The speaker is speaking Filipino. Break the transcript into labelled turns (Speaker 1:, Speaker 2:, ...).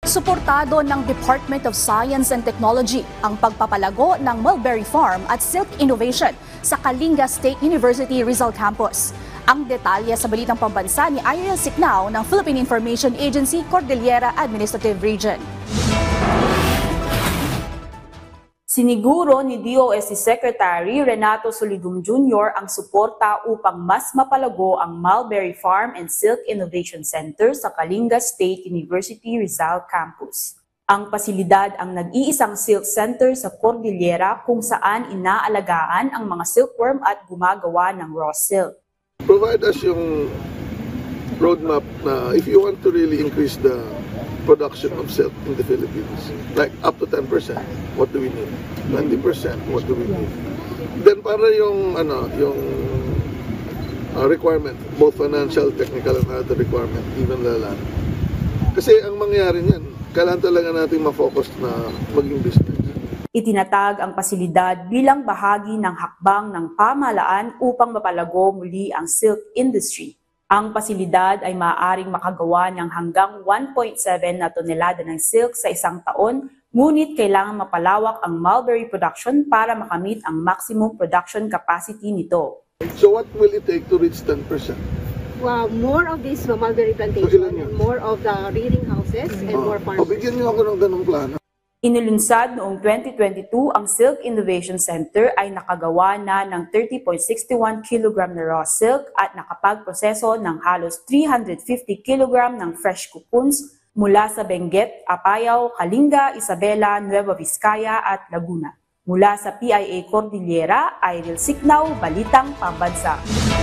Speaker 1: Suportado ng Department of Science and Technology ang pagpapalago ng mulberry farm at silk innovation sa Kalinga State University Rizal Campus. Ang detalye sa balitang pambansa ni Ariel Siknao ng Philippine Information Agency Cordillera Administrative Region. Siniguro ni DOST Secretary Renato Solidum Jr. ang suporta upang mas mapalago ang Mulberry Farm and Silk Innovation Center sa Kalinga State University Rizal Campus. Ang pasilidad ang nag-iisang silk center sa Cordillera kung saan inaalagaan ang mga silkworm at gumagawa ng raw silk.
Speaker 2: Provide us yung roadmap na if you want to really increase the production of silk in the Philippines, like up to 10%, what do we need? 20%, what do we need? Then para yung requirement, both financial, technical, and other requirement, even lalan. Kasi ang mangyayari niyan, kailangan talaga natin ma-focus na maging business.
Speaker 1: Itinatag ang pasilidad bilang bahagi ng hakbang ng pamahalaan upang mapalago muli ang silk industry. Ang pasilidad ay maaaring makagawa ng hanggang 1.7 na tonelada ng silk sa isang taon, ngunit kailangan mapalawak ang mulberry production para makamit ang maximum production capacity nito.
Speaker 2: So what will it take to reach 10%?
Speaker 3: Wow, more of this mulberry plantation, and more of the rearing houses, and more farmers.
Speaker 2: Bigyan niyo ako ng ganong plano.
Speaker 1: Inilunsad noong 2022, ang Silk Innovation Center ay nakagawa na ng 30.61 kg na raw silk at nakapagproseso ng halos 350 kg ng fresh cocoons mula sa Benguet, Apayao, Kalinga, Isabela, Nueva Vizcaya at Laguna. Mula sa PIA Cordillera, Ariel Siknao, Balitang Pambansa.